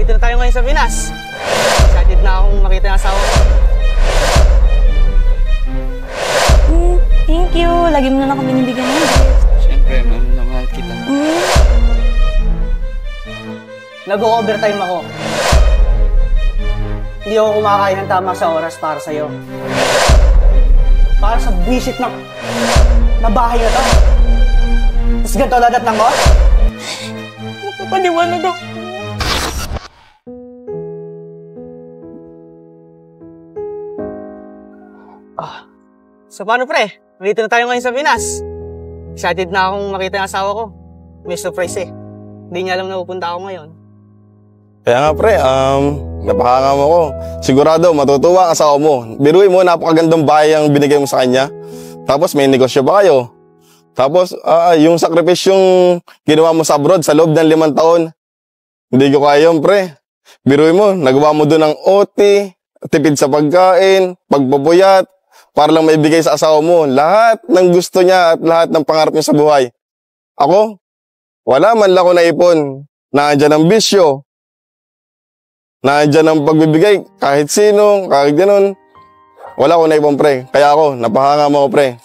Dito na tayo ngayon sa Pinas. Excited na akong makita yung asawa ko. Thank you. Lagi mo na lang kami binibigyan ng gift. Siyempre, ma'am, na mahal kita. Nag-overtime ako. Hindi ako kumakain ng tama sa oras para sa'yo. Para sa visit na bahay na to. Tapos ganito dadatnan ko? Napapaliwanag ako. So paano pre? Nandito na tayo ngayon sa Pinas. Excited na akong makita yung asawa ko. May surprise eh. Hindi niya alam na pupunta ako ngayon. Kaya nga pre, napakangam ako. Sigurado, matutuwa ang asawa mo. Biruin mo, napakagandang bahay ang binigay mo sa kanya. Tapos may negosyo ba kayo? Tapos, yung sakripisyong ginawa mo sa abroad sa loob ng 5 taon, hindi ko kaya yun, pre. Biruin mo, nagawa mo doon ng OT, tipid sa pagkain, pagpapuyat, para lang maibigay sa asawa mo lahat ng gusto niya at lahat ng pangarap niya sa buhay. Ako, wala man lang ako naipon. Nandiyan ang bisyo. Nandiyan ang pagbibigay kahit sino, kahit ganun. Wala ko naipon, pre. Kaya ako, napahanga mo ako, pre.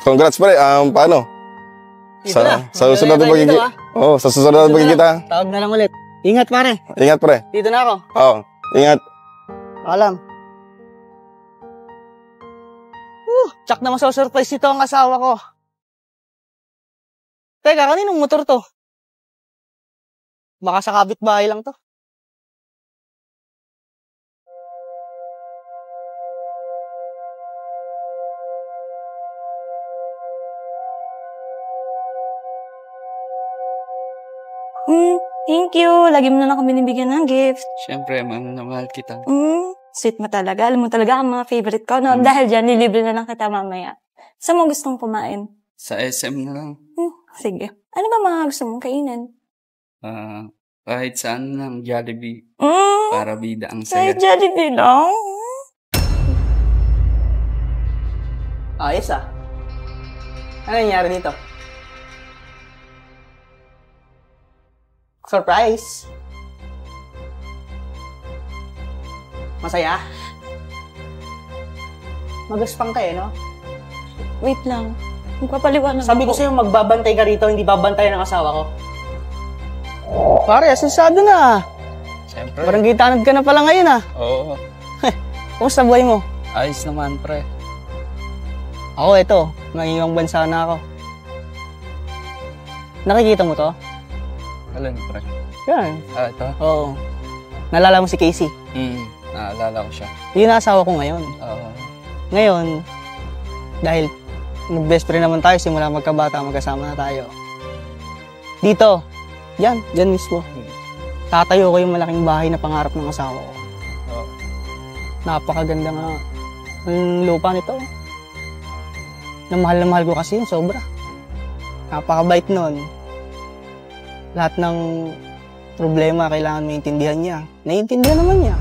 Congrats, pre. Paano? Sa susunod na pagkikita. Oo, sa susunod na pagkikita. Tawag na lang ulit. Ingat pare. Ingat, pre. Dito na ako. Oo, ingat. Alam. Tsak na masasurprise ito ang asawa ko. Teka, kaninong motor to? Baka sa kapitbahay lang to. Thank you. Lagi mo na lang kami binibigyan ng gift. Siyempre, ma'am, na mahal kita. Sweet mo talaga. Alam mo talaga ang mga favorite ko. No? Dahil dyan, nilibre na lang kita mamaya. Saan mo gustong kumain? Sa SM na lang. Sige. Ano ba mga gusto mong kainin? Kahit saan lang, Jollibee. Para bida ang saya. Kahit Jollibee lang? Ayos ah. Ano nangyari dito? Surprise! Masaya? Magaspang ka eh, no? Wait lang. Magpapaliwanag Sabi ko sa'yo, magbabantay ka rito, hindi babantay ng asawa ko. Pare, asensado na. Siyempre. Parang gitanad ka na pala ngayon ah. Oo. Kumusta buhay mo? Ayos naman, pre. Ako, eto. Nangingong bansa na ako. Nakikita mo to? Alam, pre. Yan. Ito? Oo. Nalala mo si Casey? Naalala ko siya. Yun ang asawa ko ngayon. Oo. Ngayon, dahil nag-best friend naman tayo, simula magkabata, magkasama na tayo. Dito, dyan mismo. Tatayo ko yung malaking bahay na pangarap ng asawa ko. Oo. Napakaganda nga ang lupa nito. Na mahal ko kasi yun, sobra. Napakabait nun. Lahat ng problema kailangan maintindihan niya. Naiintindihan naman niya.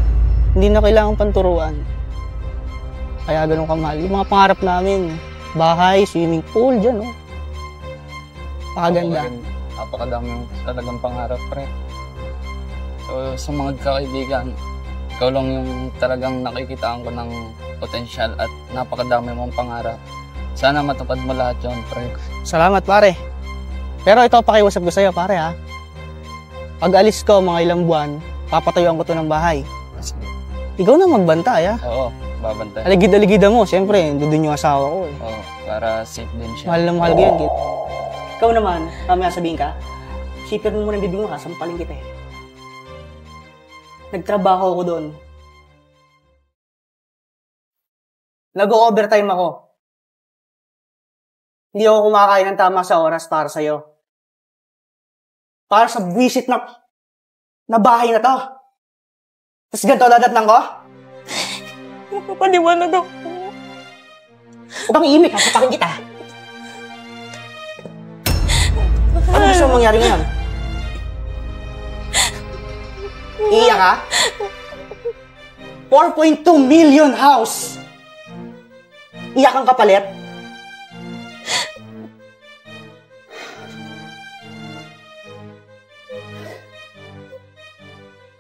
Hindi na kailangan panturuan. Kaya ganun kamahal. Yung mga pangarap namin, bahay, swimming pool, dyan, oh. Napakaganda. Napakadami yung talagang pangarap, pre. So, sa mga kaibigan, ikaw lang yung talagang nakikitaan ko ng potensyal at napakadami mong pangarap. Sana matupad mo lahat yun, pre. Salamat, pare. Pero ito, pakiusap ko sa'yo, pare, ha. Pag alis ko, mga ilang buwan, papatayuan ko to ng bahay. Ikaw na magbantay, ha. Oo, babantay. Aligid-aligida mo, siyempre, doon yung asawa ko, eh. Oo, para safe din siya. Mahal na mahal ko yan, kid. Ikaw naman, mamaya sabihin ka, sipir mo muna yung bibig mo, kasampaling kita, eh. Nagtrabaho ako doon. Nag-overtime ako. Hindi ako kumakain ng tama sa oras para sa'yo. Para sa visit na bahay na to. Tapos ganito dadatnan ko? Magpapaliwanag ako. Huwag kang iimik, ha? Sapakin kita. Ano gusto mong mangyari ngayon? Iiyak ka? 4.2 million house! Iyak kang kapalit?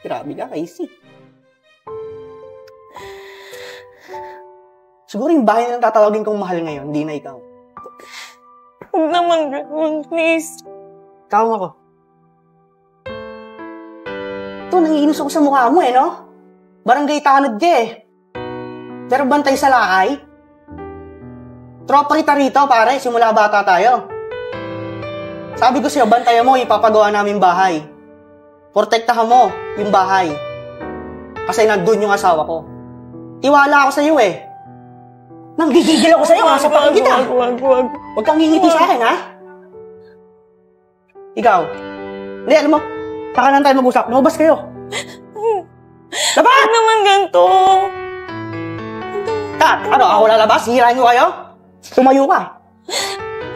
Grabe ka, Casey. Siguro yung bahay na tatawagin kong mahal ngayon, hindi na ikaw. Huwag naman ganun, please. Tawag ako. Ito, nangiinis ako sa mukha mo no? Barangay tanod ka Pero bantay sa lakay? Tropa kita rito, pare. Simula bata tayo. Sabi ko sa'yo, bantayan mo, ipapagawa namin bahay. Protektahan mo yung bahay. Kasi nandun yung asawa ko. Tiwala ako sa'yo Nanggigigil ako sa'yo, sapakin kita. Wag. Huwag kang ngingiti sa akin, ha? Ikaw. Hindi, alam mo, saka lang tayo mag-usap. Lumabas kayo. Labas! Huwag naman ganito. Ano, ako lalabas? Hihirain mo kayo? Tumayo ka.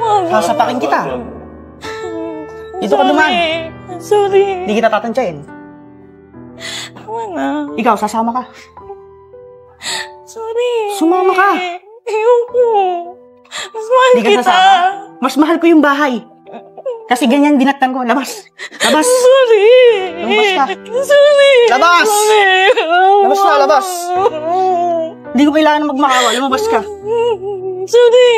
Wag. Sasapakin kita. Dito ka duman. Sorry. Hindi kita tatansyahin. Tama na. Ikaw, sasama ka. Sorry. Sumama ka. Ayoko. Mas mahal Hindi ka kita. sasama. Mas mahal ko yung bahay. Kasi ganyan dinaktan ko. Labas. Labas. Sorry. Lumabas ka. Sorry. Labas. Sorry. Labas na, labas. Hindi ko kailangan magmakawa. Lumabas ka. Sorry.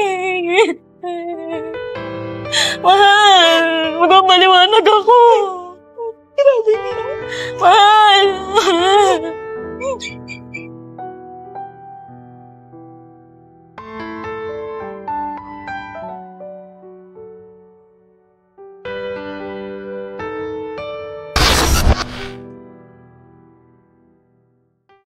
Mahal. Magpapaliwanag ako. Grabe. Mahal.